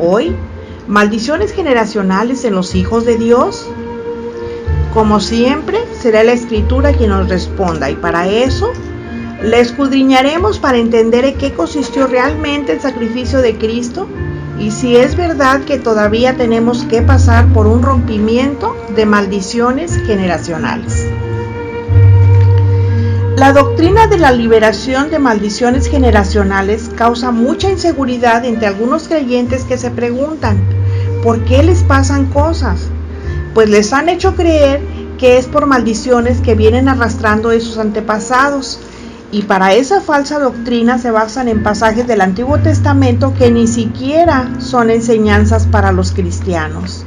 Hoy, maldiciones generacionales en los hijos de Dios. Como siempre, será la Escritura quien nos responda, y para eso la escudriñaremos para entender en qué consistió realmente el sacrificio de Cristo y si es verdad que todavía tenemos que pasar por un rompimiento de maldiciones generacionales. La doctrina de la liberación de maldiciones generacionales causa mucha inseguridad entre algunos creyentes que se preguntan, ¿por qué les pasan cosas? Pues les han hecho creer que es por maldiciones que vienen arrastrando de sus antepasados, y para esa falsa doctrina se basan en pasajes del Antiguo Testamento que ni siquiera son enseñanzas para los cristianos.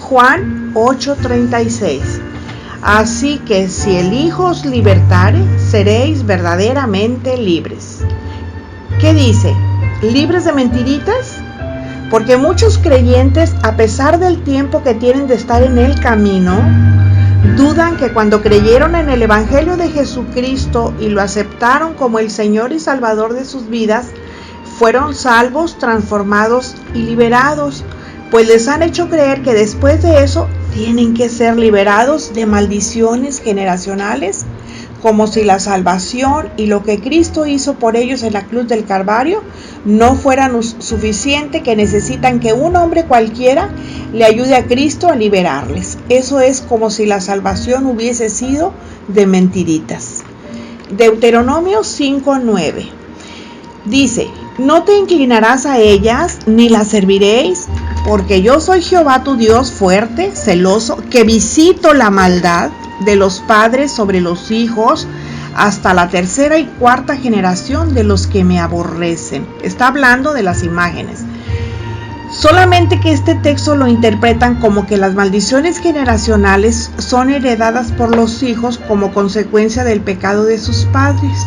Juan 8:36. Así que si el Hijo os libertare, seréis verdaderamente libres. ¿Qué dice? ¿Libres de mentiritas? Porque muchos creyentes, a pesar del tiempo que tienen de estar en el camino, dudan que cuando creyeron en el Evangelio de Jesucristo y lo aceptaron como el Señor y Salvador de sus vidas, fueron salvos, transformados y liberados, pues les han hecho creer que después de eso tienen que ser liberados de maldiciones generacionales, como si la salvación y lo que Cristo hizo por ellos en la cruz del Calvario no fueran suficiente, que necesitan que un hombre cualquiera le ayude a Cristo a liberarles. Eso es como si la salvación hubiese sido de mentiritas. Deuteronomio 5:9 dice: no te inclinarás a ellas ni las serviréis, porque yo soy Jehová tu Dios fuerte, celoso, que visito la maldad de los padres sobre los hijos hasta la tercera y cuarta generación de los que me aborrecen. Está hablando de las imágenes. Solamente que este texto lo interpretan como que las maldiciones generacionales son heredadas por los hijos como consecuencia del pecado de sus padres.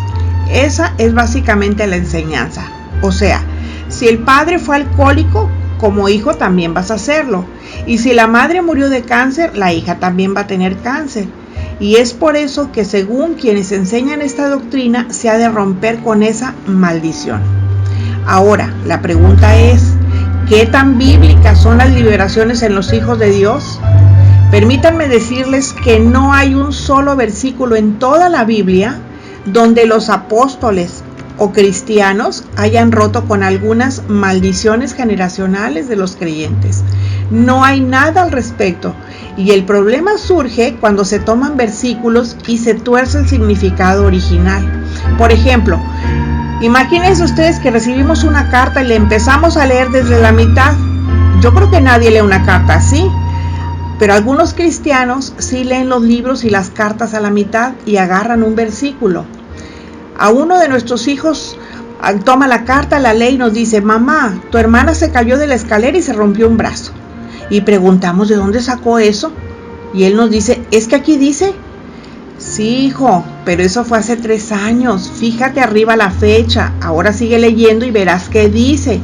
Esa es básicamente la enseñanza. O sea, si el padre fue alcohólico, como hijo también vas a hacerlo. Y si la madre murió de cáncer, la hija también va a tener cáncer. Y es por eso que, según quienes enseñan esta doctrina, se ha de romper con esa maldición. Ahora, la pregunta es, ¿qué tan bíblicas son las liberaciones en los hijos de Dios? Permítanme decirles que no hay un solo versículo en toda la Biblia donde los apóstoles o cristianos hayan roto con algunas maldiciones generacionales de los creyentes. No hay nada al respecto, y el problema surge cuando se toman versículos y se tuerce el significado original. Por ejemplo, imagínense ustedes que recibimos una carta y le empezamos a leer desde la mitad. Yo creo que nadie lee una carta así, pero algunos cristianos sí leen los libros y las cartas a la mitad y agarran un versículo. A uno de nuestros hijos toma la carta, la lee y nos dice: mamá, tu hermana se cayó de la escalera y se rompió un brazo. Y preguntamos: ¿de dónde sacó eso? Y él nos dice: es que aquí dice. Sí, hijo, pero eso fue hace 3 años. Fíjate arriba la fecha. Ahora sigue leyendo y verás qué dice.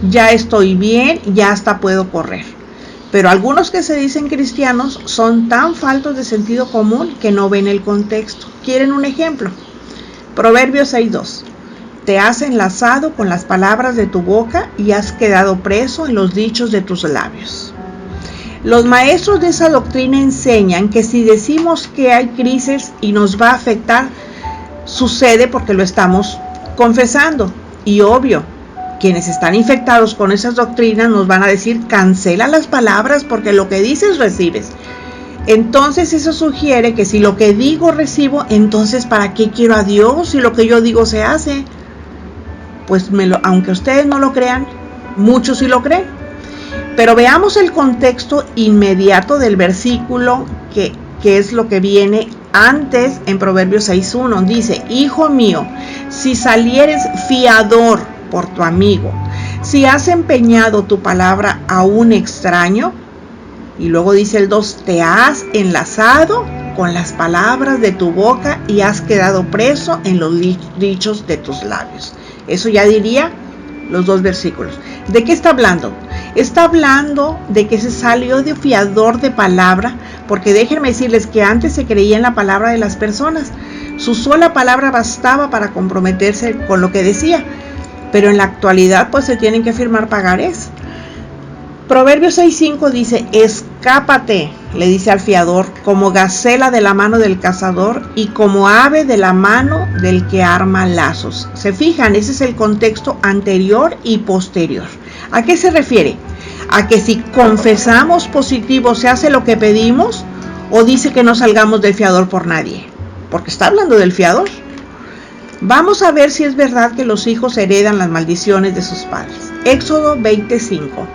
Ya estoy bien, ya hasta puedo correr. Pero algunos que se dicen cristianos son tan faltos de sentido común que no ven el contexto. ¿Quieren un ejemplo? Proverbios 6:2. Te has enlazado con las palabras de tu boca y has quedado preso en los dichos de tus labios. Los maestros de esa doctrina enseñan que si decimos que hay crisis y nos va a afectar, sucede porque lo estamos confesando. Y obvio, quienes están infectados con esas doctrinas nos van a decir: cancela las palabras porque lo que dices recibes. Entonces eso sugiere que si lo que digo recibo, entonces ¿para qué quiero a Dios si lo que yo digo se hace? Pues aunque ustedes no lo crean, muchos sí lo creen. Pero veamos el contexto inmediato del versículo que es lo que viene antes en Proverbios 6:1. Dice: hijo mío, si salieres fiador por tu amigo, si has empeñado tu palabra a un extraño. Y luego dice el 2, te has enlazado con las palabras de tu boca y has quedado preso en los dichos de tus labios. Eso ya diría los 2 versículos. ¿De qué está hablando? Está hablando de que se salió de fiador de palabra, porque déjenme decirles que antes se creía en la palabra de las personas. Su sola palabra bastaba para comprometerse con lo que decía, pero en la actualidad pues se tienen que firmar pagarés. Proverbios 6:5 dice, escápate, le dice al fiador, como gacela de la mano del cazador y como ave de la mano del que arma lazos. ¿Se fijan? Ese es el contexto anterior y posterior. ¿A qué se refiere? A que si confesamos positivo se hace lo que pedimos, o dice que no salgamos del fiador por nadie, porque está hablando del fiador. Vamos a ver si es verdad que los hijos heredan las maldiciones de sus padres. Éxodo 20:5.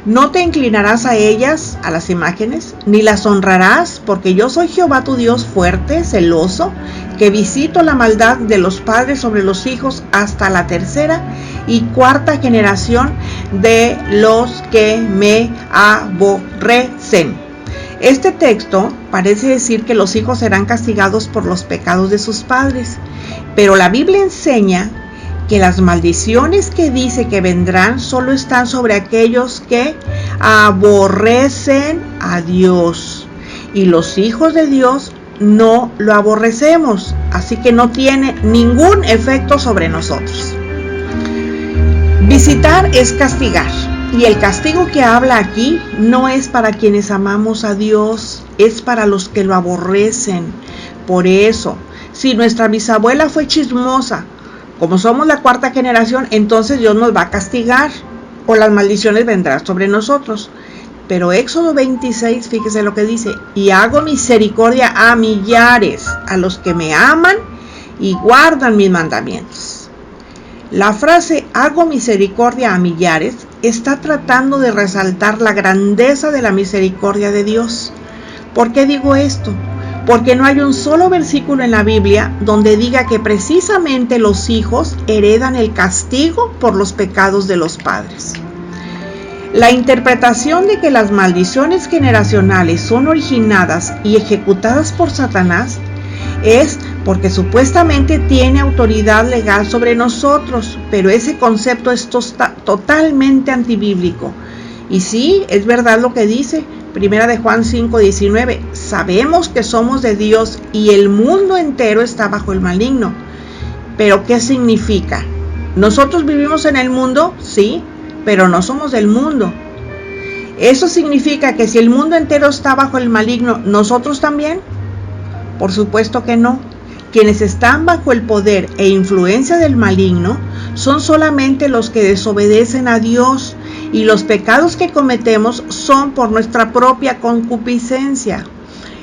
No te inclinarás a ellas, a las imágenes, ni las honrarás, porque yo soy Jehová tu Dios fuerte, celoso, que visito la maldad de los padres sobre los hijos hasta la tercera y cuarta generación de los que me aborrecen. Este texto parece decir que los hijos serán castigados por los pecados de sus padres, pero la Biblia enseña que las maldiciones que dice que vendrán solo están sobre aquellos que aborrecen a Dios. Y los hijos de Dios no lo aborrecemos, así que no tiene ningún efecto sobre nosotros. Visitar es castigar, y el castigo que habla aquí no es para quienes amamos a Dios, es para los que lo aborrecen. Por eso, si nuestra bisabuela fue chismosa, como somos la cuarta generación, entonces Dios nos va a castigar o las maldiciones vendrán sobre nosotros. Pero Éxodo 26, fíjese lo que dice, y hago misericordia a millares, a los que me aman y guardan mis mandamientos. La frase hago misericordia a millares está tratando de resaltar la grandeza de la misericordia de Dios. ¿Por qué digo esto? Porque no hay un solo versículo en la Biblia donde diga que precisamente los hijos heredan el castigo por los pecados de los padres. La interpretación de que las maldiciones generacionales son originadas y ejecutadas por Satanás es porque supuestamente tiene autoridad legal sobre nosotros, pero ese concepto es totalmente antibíblico. Y sí, es verdad lo que dice Primera de Juan 5:19, sabemos que somos de Dios y el mundo entero está bajo el maligno. ¿Pero qué significa? ¿Nosotros vivimos en el mundo? Sí, pero no somos del mundo. ¿Eso significa que si el mundo entero está bajo el maligno, nosotros también? Por supuesto que no. Quienes están bajo el poder e influencia del maligno son solamente los que desobedecen a Dios, y los pecados que cometemos son por nuestra propia concupiscencia.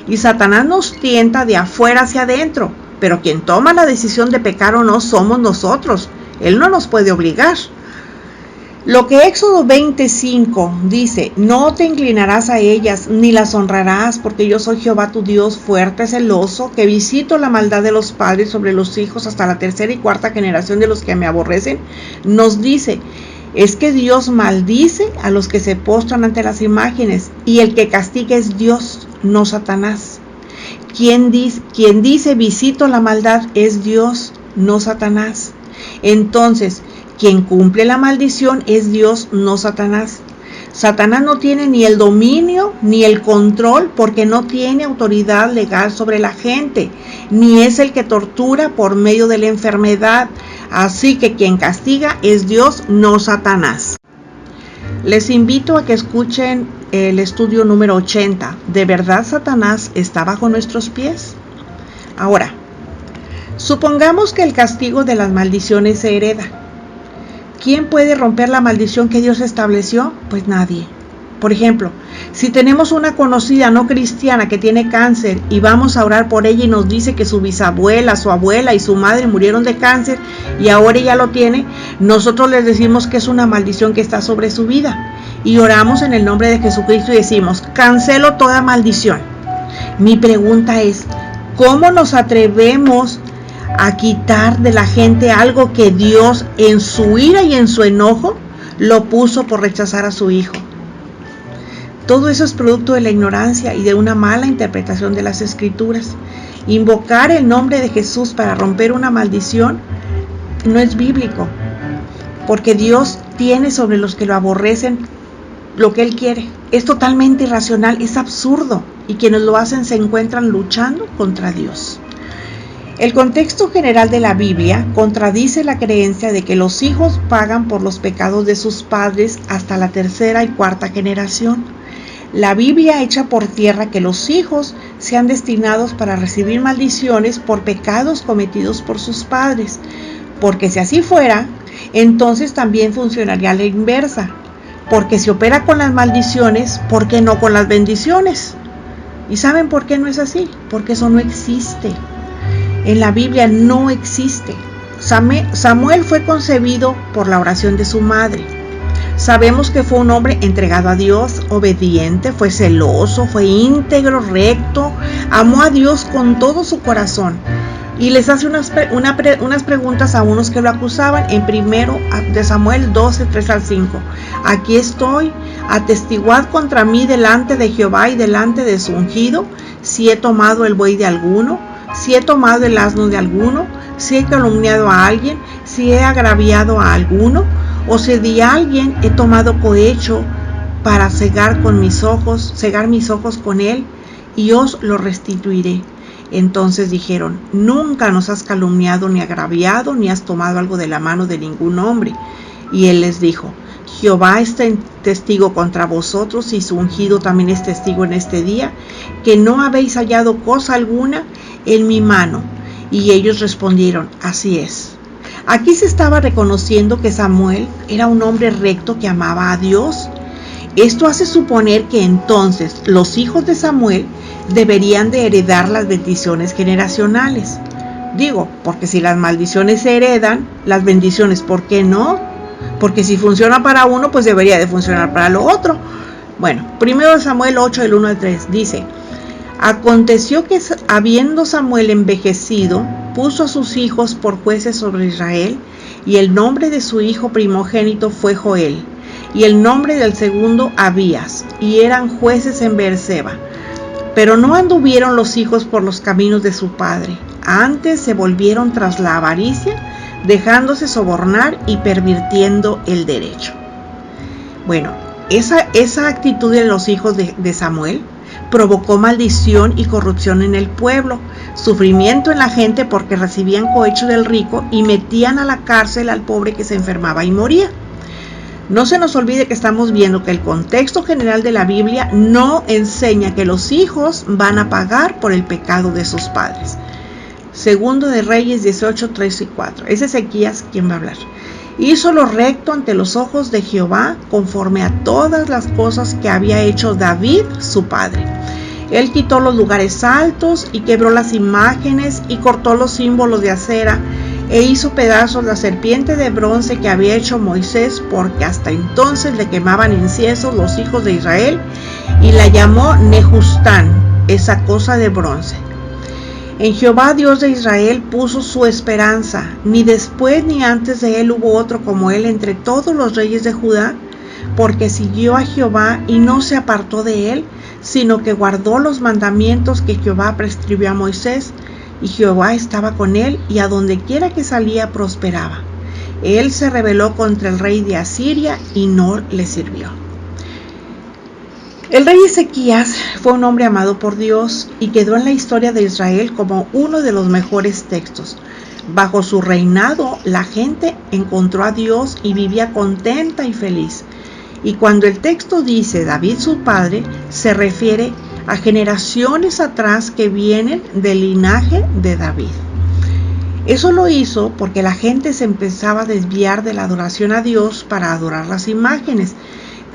Y Satanás nos tienta de afuera hacia adentro, pero quien toma la decisión de pecar o no somos nosotros. Él no nos puede obligar. Lo que Éxodo 25 dice, no te inclinarás a ellas ni las honrarás, porque yo soy Jehová tu Dios fuerte, celoso, que visito la maldad de los padres sobre los hijos hasta la tercera y cuarta generación de los que me aborrecen, nos dice, es que Dios maldice a los que se postran ante las imágenes, y el que castiga es Dios, no Satanás. Quien dice visito la maldad es Dios, no Satanás. Entonces, quien cumple la maldición es Dios, no Satanás. Satanás no tiene ni el dominio ni el control porque no tiene autoridad legal sobre la gente, ni es el que tortura por medio de la enfermedad. Así que quien castiga es Dios, no Satanás. Les invito a que escuchen el estudio número 80. ¿De verdad Satanás está bajo nuestros pies? Ahora, supongamos que el castigo de las maldiciones se hereda. ¿Quién puede romper la maldición que Dios estableció? Pues nadie. Por ejemplo, si tenemos una conocida no cristiana que tiene cáncer y vamos a orar por ella y nos dice que su bisabuela, su abuela y su madre murieron de cáncer y ahora ella lo tiene, nosotros les decimos que es una maldición que está sobre su vida y oramos en el nombre de Jesucristo y decimos, cancelo toda maldición. Mi pregunta es, ¿cómo nos atrevemos a quitar de la gente algo que Dios en su ira y en su enojo lo puso por rechazar a su hijo? Todo eso es producto de la ignorancia y de una mala interpretación de las Escrituras. Invocar el nombre de Jesús para romper una maldición no es bíblico, porque Dios tiene sobre los que lo aborrecen lo que Él quiere. Es totalmente irracional, es absurdo, y quienes lo hacen se encuentran luchando contra Dios. El contexto general de la Biblia contradice la creencia de que los hijos pagan por los pecados de sus padres hasta la tercera y cuarta generación. La Biblia echa por tierra que los hijos sean destinados para recibir maldiciones por pecados cometidos por sus padres, porque si así fuera, entonces también funcionaría la inversa, porque si opera con las maldiciones, ¿por qué no con las bendiciones? ¿Y saben por qué no es así? Porque eso no existe. En la Biblia no existe. Samuel fue concebido por la oración de su madre. Sabemos que fue un hombre entregado a Dios, obediente, fue celoso, fue íntegro, recto, amó a Dios con todo su corazón. Y les hace unas preguntas a unos que lo acusaban en 1 de Samuel 12, 3 al 5. Aquí estoy, atestiguad contra mí delante de Jehová y delante de su ungido, si he tomado el buey de alguno, si he tomado el asno de alguno, si he calumniado a alguien, si he agraviado a alguno, o si de alguien he tomado cohecho para cegar mis ojos con él, y os lo restituiré. Entonces dijeron: nunca nos has calumniado ni agraviado, ni has tomado algo de la mano de ningún hombre. Y él les dijo: Jehová está en testigo contra vosotros, y su ungido también es testigo en este día, que no habéis hallado cosa alguna en mi mano. Y ellos respondieron: así es. Aquí se estaba reconociendo que Samuel era un hombre recto que amaba a Dios. Esto hace suponer que entonces los hijos de Samuel deberían de heredar las bendiciones generacionales. Digo, porque si las maldiciones se heredan, las bendiciones, ¿por qué no? Porque si funciona para uno, pues debería de funcionar para lo otro. Bueno, 1 Samuel 8, del 1 al 3, dice: aconteció que habiendo Samuel envejecido, puso a sus hijos por jueces sobre Israel, y el nombre de su hijo primogénito fue Joel, y el nombre del segundo Abías, y eran jueces en Beerseba. Pero no anduvieron los hijos por los caminos de su padre, antes se volvieron tras la avaricia, dejándose sobornar y pervirtiendo el derecho. Bueno, esa actitud de los hijos de Samuel provocó maldición y corrupción en el pueblo, sufrimiento en la gente porque recibían cohecho del rico y metían a la cárcel al pobre que se enfermaba y moría. No se nos olvide que estamos viendo que el contexto general de la Biblia no enseña que los hijos van a pagar por el pecado de sus padres. Segundo de Reyes 18, 3 y 4. Es Ezequías quien va a hablar. Hizo lo recto ante los ojos de Jehová, conforme a todas las cosas que había hecho David, su padre. Él quitó los lugares altos y quebró las imágenes y cortó los símbolos de acera, e hizo pedazos la serpiente de bronce que había hecho Moisés, porque hasta entonces le quemaban inciensos los hijos de Israel, y la llamó Nehustán, esa cosa de bronce. En Jehová Dios de Israel puso su esperanza, ni después ni antes de él hubo otro como él entre todos los reyes de Judá, porque siguió a Jehová y no se apartó de él, sino que guardó los mandamientos que Jehová prescribió a Moisés, y Jehová estaba con él, y a donde quiera que salía prosperaba. Él se rebeló contra el rey de Asiria y no le sirvió. El rey Ezequías fue un hombre amado por Dios y quedó en la historia de Israel como uno de los mejores textos. Bajo su reinado, la gente encontró a Dios y vivía contenta y feliz. Y cuando el texto dice David su padre, se refiere a generaciones atrás que vienen del linaje de David. Eso lo hizo porque la gente se empezaba a desviar de la adoración a Dios para adorar las imágenes,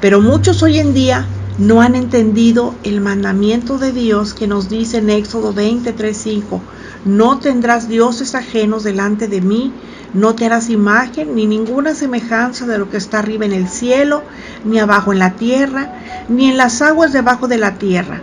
pero muchos hoy en día no han entendido el mandamiento de Dios que nos dice en Éxodo 23:5: no tendrás dioses ajenos delante de mí, no te harás imagen ni ninguna semejanza de lo que está arriba en el cielo, ni abajo en la tierra, ni en las aguas debajo de la tierra.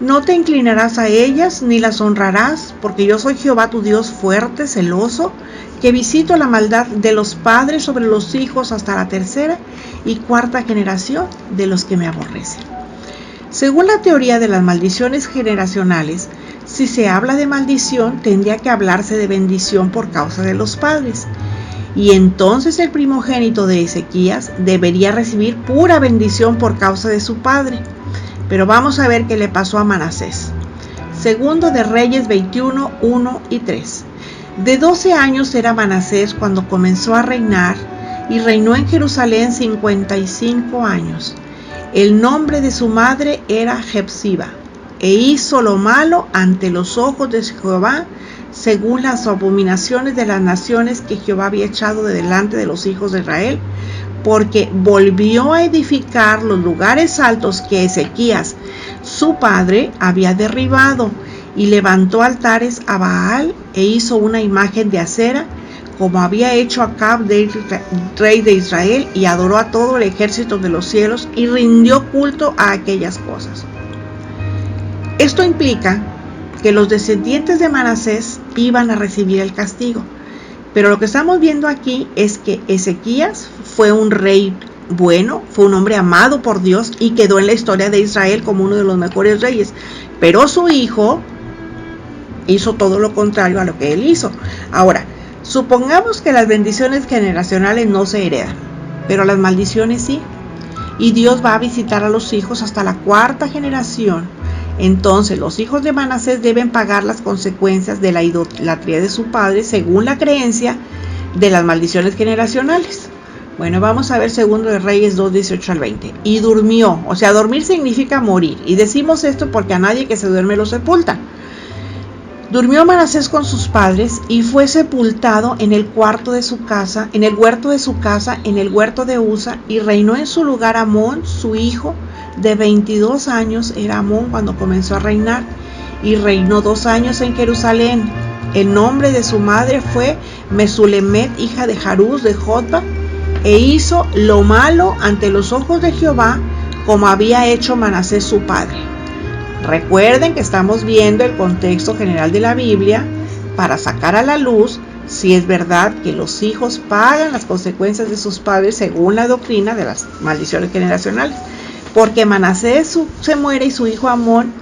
No te inclinarás a ellas, ni las honrarás, porque yo soy Jehová tu Dios fuerte, celoso, que visito la maldad de los padres sobre los hijos hasta la tercera y cuarta generación de los que me aborrecen. Según la teoría de las maldiciones generacionales, si se habla de maldición, tendría que hablarse de bendición por causa de los padres. Y entonces el primogénito de Ezequías debería recibir pura bendición por causa de su padre. Pero vamos a ver qué le pasó a Manasés. Segundo de Reyes 21, 1 y 3. De 12 años era Manasés cuando comenzó a reinar, y reinó en Jerusalén 55 años. El nombre de su madre era Jepsiba, e hizo lo malo ante los ojos de Jehová, según las abominaciones de las naciones que Jehová había echado de delante de los hijos de Israel, porque volvió a edificar los lugares altos que Ezequías, su padre, había derribado, y levantó altares a Baal, e hizo una imagen de acera, como había hecho Acab, rey de Israel, y adoró a todo el ejército de los cielos, y rindió culto a aquellas cosas. Esto implica que los descendientes de Manasés iban a recibir el castigo. Pero lo que estamos viendo aquí es que Ezequías fue un rey bueno, fue un hombre amado por Dios y quedó en la historia de Israel como uno de los mejores reyes. Pero su hijo hizo todo lo contrario a lo que él hizo. Ahora, supongamos que las bendiciones generacionales no se heredan, pero las maldiciones sí. Y Dios va a visitar a los hijos hasta la 4ª generación. Entonces los hijos de Manasés deben pagar las consecuencias de la idolatría de su padre según la creencia de las maldiciones generacionales. Bueno, vamos a ver 2 de Reyes 2, 18 al 20. Y durmió, o sea, dormir significa morir. Y decimos esto porque a nadie que se duerme lo sepultan. Durmió Manasés con sus padres y fue sepultado en el cuarto de su casa, en el huerto de su casa, en el huerto de Uza, y reinó en su lugar Amón, su hijo. De 22 años era Amón cuando comenzó a reinar, y reinó 2 años en Jerusalén. El nombre de su madre fue Mesulemet, hija de Jarús de Jotba, e hizo lo malo ante los ojos de Jehová, como había hecho Manasés su padre. Recuerden que estamos viendo el contexto general de la Biblia para sacar a la luz si es verdad que los hijos pagan las consecuencias de sus padres según la doctrina de las maldiciones generacionales. Porque Manasés se muere y su hijo Amón,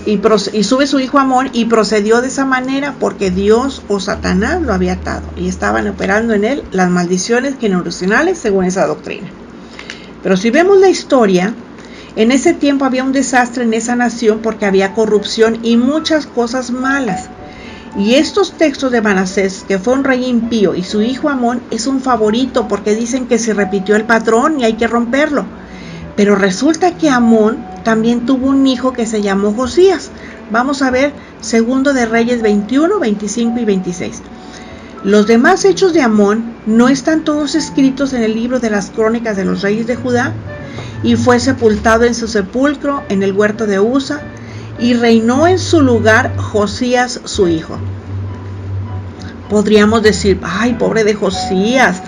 y sube su hijo Amón, y procedió de esa manera porque Dios o Satanás lo había atado y estaban operando en él las maldiciones generacionales según esa doctrina. Pero si vemos la historia, en ese tiempo había un desastre en esa nación porque había corrupción y muchas cosas malas. Y estos textos de Manasés, que fue un rey impío, y su hijo Amón, es un favorito porque dicen que se repitió el patrón y hay que romperlo. Pero resulta que Amón también tuvo un hijo que se llamó Josías. Vamos a ver 2 de Reyes 21, 25 y 26. Los demás hechos de Amón no están todos escritos en el libro de las crónicas de los reyes de Judá. Y fue sepultado en su sepulcro en el huerto de Uza, y reinó en su lugar Josías su hijo. Podríamos decir, ay, pobre de Josías,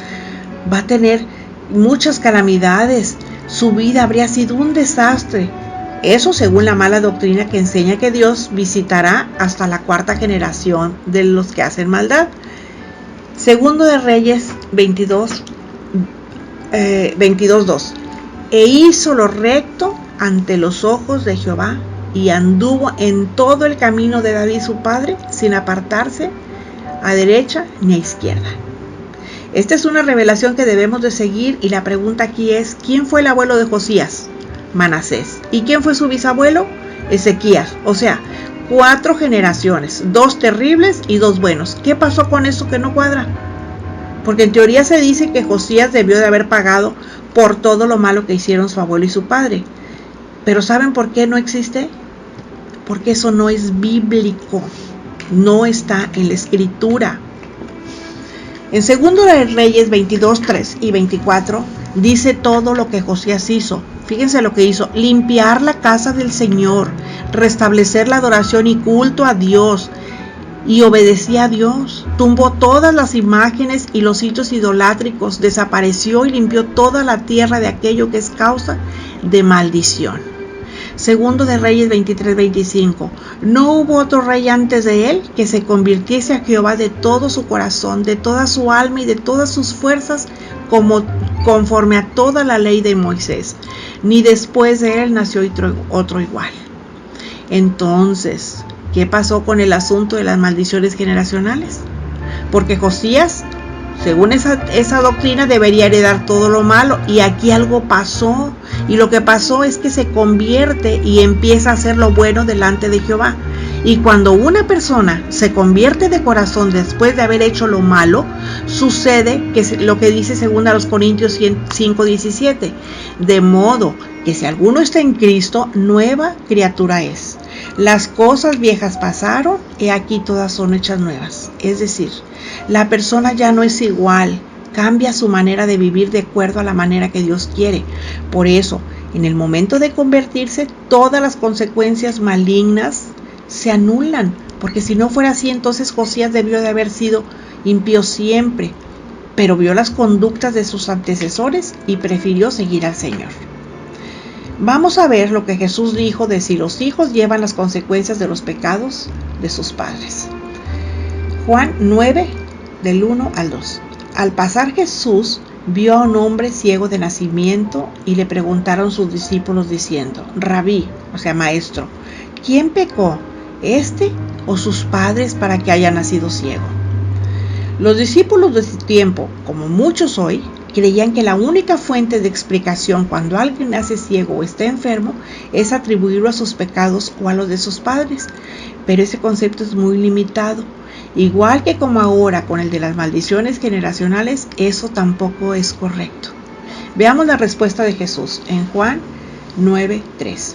va a tener muchas calamidades, su vida habría sido un desastre. Eso según la mala doctrina que enseña que Dios visitará hasta la 4ª generación de los que hacen maldad. 2 de Reyes 22:2. E hizo lo recto ante los ojos de Jehová, y anduvo en todo el camino de David su padre, sin apartarse a derecha ni a izquierda. Esta es una revelación que debemos de seguir, y la pregunta aquí es, ¿quién fue el abuelo de Josías? Manasés. ¿Y quién fue su bisabuelo? Ezequías. O sea, 4 generaciones, 2 terribles y 2 buenos. ¿Qué pasó con eso que no cuadra? Porque en teoría se dice que Josías debió de haber pagado por todo lo malo que hicieron su abuelo y su padre. Pero ¿saben por qué no existe? Porque eso no es bíblico, no está en la escritura. En 2 de Reyes 22, 3 y 24 dice todo lo que Josías hizo. Fíjense lo que hizo: limpiar la casa del Señor, restablecer la adoración y culto a Dios, y obedecía a Dios. Tumbó todas las imágenes y los sitios idolátricos, desapareció y limpió toda la tierra de aquello que es causa de maldición. 2 de Reyes 23, 25. No hubo otro rey antes de él que se convirtiese a Jehová de todo su corazón, de toda su alma y de todas sus fuerzas, conforme a toda la ley de Moisés. Ni después de él nació otro igual. Entonces, ¿qué pasó con el asunto de las maldiciones generacionales? Porque Josías, según esa doctrina, debería heredar todo lo malo, y aquí algo pasó, y lo que pasó es que se convierte y empieza a hacer lo bueno delante de Jehová. Y cuando una persona se convierte de corazón después de haber hecho lo malo, sucede que es lo que dice 2 Corintios 5:17, de modo que si alguno está en Cristo, nueva criatura es. Las cosas viejas pasaron, y aquí todas son hechas nuevas. Es decir, la persona ya no es igual, cambia su manera de vivir de acuerdo a la manera que Dios quiere. Por eso, en el momento de convertirse, todas las consecuencias malignas se anulan, porque si no fuera así, entonces Josías debió de haber sido impío siempre, pero vio las conductas de sus antecesores y prefirió seguir al Señor. Vamos a ver lo que Jesús dijo de si los hijos llevan las consecuencias de los pecados de sus padres. Juan 9, del 1 al 2. Al pasar Jesús vio a un hombre ciego de nacimiento y le preguntaron sus discípulos diciendo: Rabí, o sea maestro, ¿quién pecó, este o sus padres, para que haya nacido ciego? Los discípulos de su tiempo, como muchos hoy, creían que la única fuente de explicación cuando alguien nace ciego o está enfermo es atribuirlo a sus pecados o a los de sus padres, pero ese concepto es muy limitado. Igual que como ahora con el de las maldiciones generacionales, eso tampoco es correcto. Veamos la respuesta de Jesús en Juan 9:3.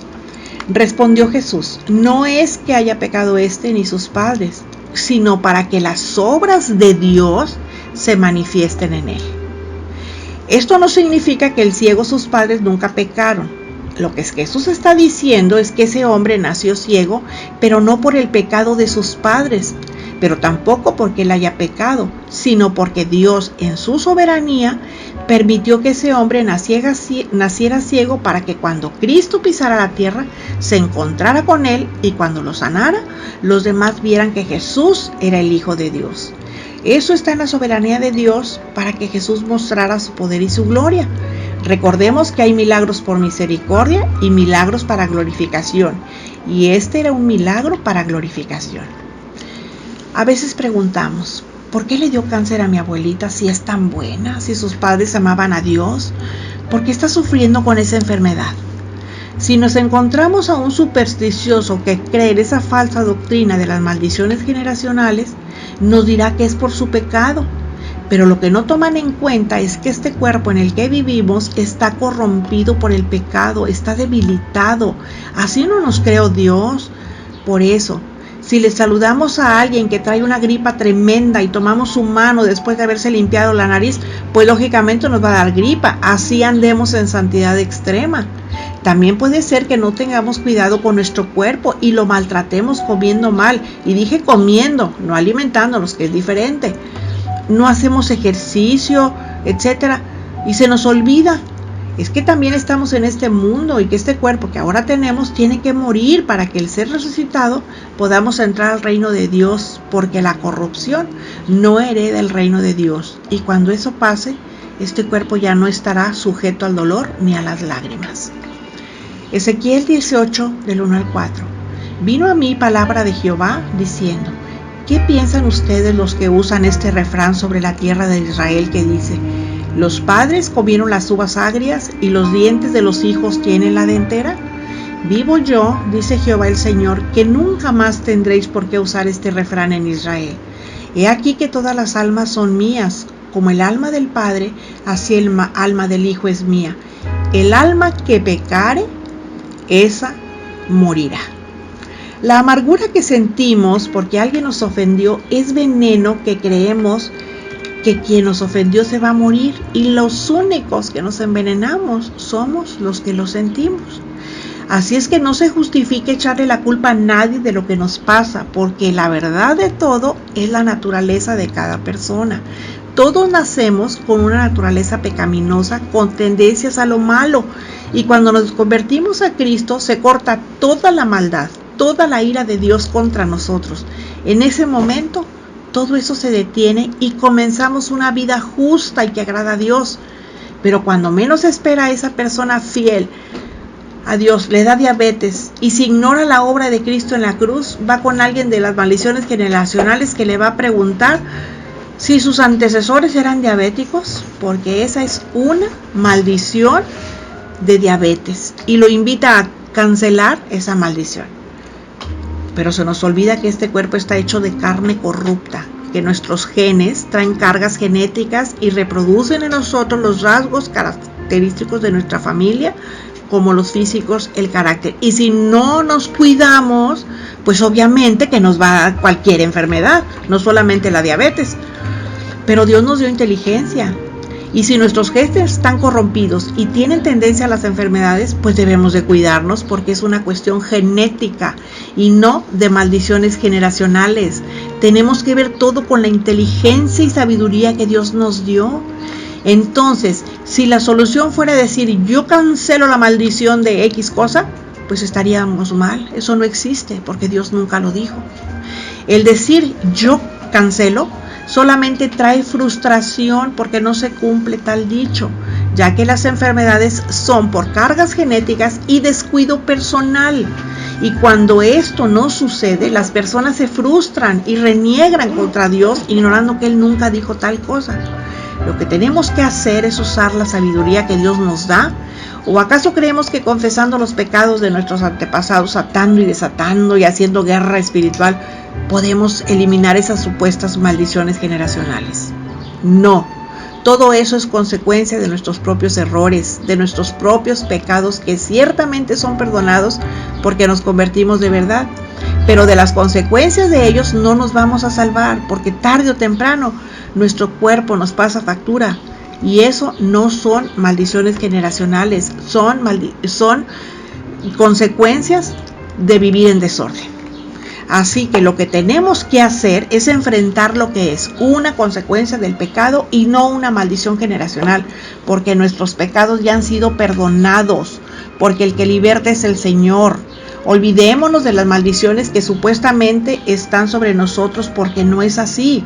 Respondió Jesús: no es que haya pecado este ni sus padres, sino para que las obras de Dios se manifiesten en él. Esto no significa que el ciego o sus padres nunca pecaron. Lo que Jesús está diciendo es que ese hombre nació ciego, pero no por el pecado de sus padres, pero tampoco porque él haya pecado, sino porque Dios en su soberanía permitió que ese hombre naciera ciego para que cuando Cristo pisara la tierra se encontrara con él, y cuando lo sanara, los demás vieran que Jesús era el Hijo de Dios. Eso está en la soberanía de Dios para que Jesús mostrara su poder y su gloria. Recordemos que hay milagros por misericordia y milagros para glorificación, y este era un milagro para glorificación. A veces preguntamos: ¿por qué le dio cáncer a mi abuelita si es tan buena, si sus padres amaban a Dios? ¿Por qué está sufriendo con esa enfermedad? Si nos encontramos a un supersticioso que cree en esa falsa doctrina de las maldiciones generacionales, nos dirá que es por su pecado. Pero lo que no toman en cuenta es que este cuerpo en el que vivimos está corrompido por el pecado, está debilitado. Así no nos creó Dios. Por eso, si le saludamos a alguien que trae una gripa tremenda y tomamos su mano después de haberse limpiado la nariz, pues lógicamente nos va a dar gripa. Así andemos en santidad extrema. También puede ser que no tengamos cuidado con nuestro cuerpo y lo maltratemos comiendo mal. Y dije comiendo, no alimentándonos, que es diferente. No hacemos ejercicio, etcétera, y se nos olvida. Es que también estamos en este mundo y que este cuerpo que ahora tenemos tiene que morir para que el ser resucitado podamos entrar al reino de Dios, porque la corrupción no hereda el reino de Dios, y cuando eso pase, este cuerpo ya no estará sujeto al dolor ni a las lágrimas. Ezequiel 18, del 1 al 4. Vino a mí palabra de Jehová diciendo: ¿qué piensan ustedes los que usan este refrán sobre la tierra de Israel que dice: los padres comieron las uvas agrias y los dientes de los hijos tienen la dentera? Vivo yo, dice Jehová el Señor, que nunca más tendréis por qué usar este refrán en Israel. He aquí que todas las almas son mías, como el alma del Padre, así el alma del Hijo es mía. El alma que pecare, esa morirá. La amargura que sentimos porque alguien nos ofendió es veneno que creemos que quien nos ofendió se va a morir, y los únicos que nos envenenamos somos los que lo sentimos. Así es que no se justifique echarle la culpa a nadie de lo que nos pasa, porque la verdad de todo es la naturaleza de cada persona. Todos nacemos con una naturaleza pecaminosa, con tendencias a lo malo, y cuando nos convertimos a Cristo se corta toda la maldad, toda la ira de Dios contra nosotros. En ese momento todo eso se detiene y comenzamos una vida justa y que agrada a Dios. Pero cuando menos espera a esa persona fiel a Dios, le da diabetes y se ignora la obra de Cristo en la cruz, va con alguien de las maldiciones generacionales que le va a preguntar si sus antecesores eran diabéticos, porque esa es una maldición de diabetes, y lo invita a cancelar esa maldición. Pero se nos olvida que este cuerpo está hecho de carne corrupta, que nuestros genes traen cargas genéticas y reproducen en nosotros los rasgos característicos de nuestra familia, como los físicos, el carácter. Y si no nos cuidamos, pues obviamente que nos va a dar cualquier enfermedad, no solamente la diabetes. Pero Dios nos dio inteligencia. Y si nuestros genes están corrompidos y tienen tendencia a las enfermedades, pues debemos de cuidarnos, porque es una cuestión genética y no de maldiciones generacionales. Tenemos que ver todo con la inteligencia y sabiduría que Dios nos dio. Entonces, si la solución fuera decir yo cancelo la maldición de X cosa, pues estaríamos mal. Eso no existe, porque Dios nunca lo dijo. El decir yo cancelo solamente trae frustración porque no se cumple tal dicho, ya que las enfermedades son por cargas genéticas y descuido personal. Y cuando esto no sucede, las personas se frustran y reniegan contra Dios, ignorando que Él nunca dijo tal cosa. Lo que tenemos que hacer es usar la sabiduría que Dios nos da. ¿O acaso creemos que confesando los pecados de nuestros antepasados, atando y desatando y haciendo guerra espiritual, podemos eliminar esas supuestas maldiciones generacionales? No, todo eso es consecuencia de nuestros propios errores, de nuestros propios pecados, que ciertamente son perdonados porque nos convertimos de verdad, pero de las consecuencias de ellos no nos vamos a salvar, porque tarde o temprano nuestro cuerpo nos pasa factura. Y eso no son maldiciones generacionales, son consecuencias de vivir en desorden. Así que lo que tenemos que hacer es enfrentar lo que es una consecuencia del pecado y no una maldición generacional, porque nuestros pecados ya han sido perdonados, porque el que liberta es el Señor. Olvidémonos de las maldiciones que supuestamente están sobre nosotros, porque no es así.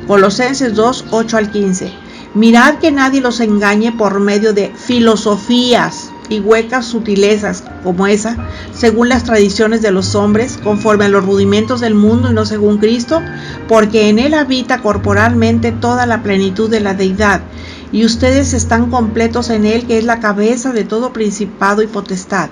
Colosenses 2, 8 al 15. Mirad que nadie los engañe por medio de filosofías y huecas sutilezas como esa, según las tradiciones de los hombres, conforme a los rudimentos del mundo y no según Cristo, porque en Él habita corporalmente toda la plenitud de la deidad, y ustedes están completos en Él, que es la cabeza de todo principado y potestad.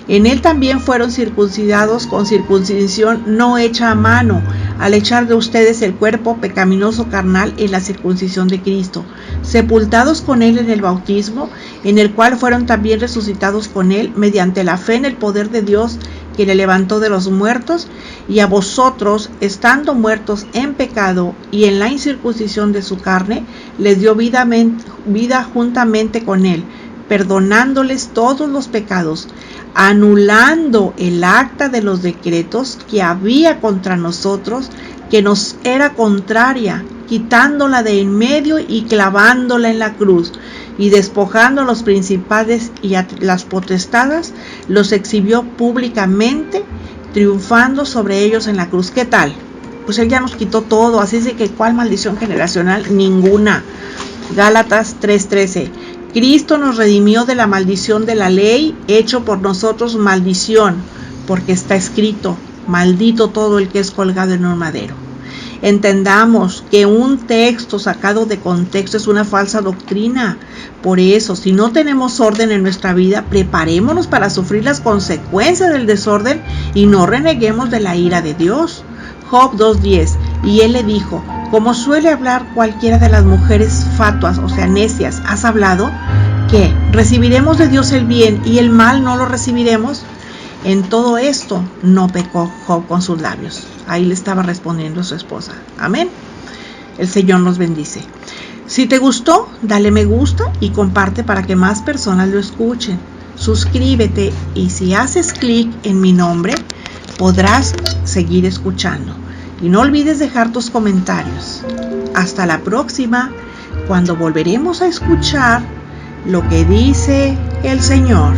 En Él también fueron circuncidados con circuncisión no hecha a mano, al echar de ustedes el cuerpo pecaminoso carnal en la circuncisión de Cristo, sepultados con Él en el bautismo, en el cual fueron también resucitados con Él mediante la fe en el poder de Dios, que le levantó de los muertos, y a vosotros, estando muertos en pecado y en la incircuncisión de su carne, les dio vida juntamente con Él, perdonándoles todos los pecados, anulando el acta de los decretos que había contra nosotros, que nos era contraria, quitándola de en medio y clavándola en la cruz, y despojando a los principales y a las potestades, los exhibió públicamente, triunfando sobre ellos en la cruz. ¿Qué tal? Pues Él ya nos quitó todo, así es de que ¿cuál maldición generacional? Ninguna. Gálatas 3:13. Cristo nos redimió de la maldición de la ley, hecho por nosotros maldición, porque está escrito, maldito todo el que es colgado en un madero. Entendamos que un texto sacado de contexto es una falsa doctrina. Por eso, si no tenemos orden en nuestra vida, preparémonos para sufrir las consecuencias del desorden y no reneguemos de la ira de Dios. Job 2:10. Y él le dijo, como suele hablar cualquiera de las mujeres fatuas, o sea, necias, ¿has hablado? ¿Qué? ¿Recibiremos de Dios el bien y el mal no lo recibiremos? En todo esto no pecó Job con sus labios. Ahí le estaba respondiendo a su esposa. Amén. El Señor nos bendice. Si te gustó, dale me gusta y comparte para que más personas lo escuchen. Suscríbete y si haces clic en mi nombre, podrás seguir escuchando. Y no olvides dejar tus comentarios. Hasta la próxima, cuando volveremos a escuchar lo que dice el Señor.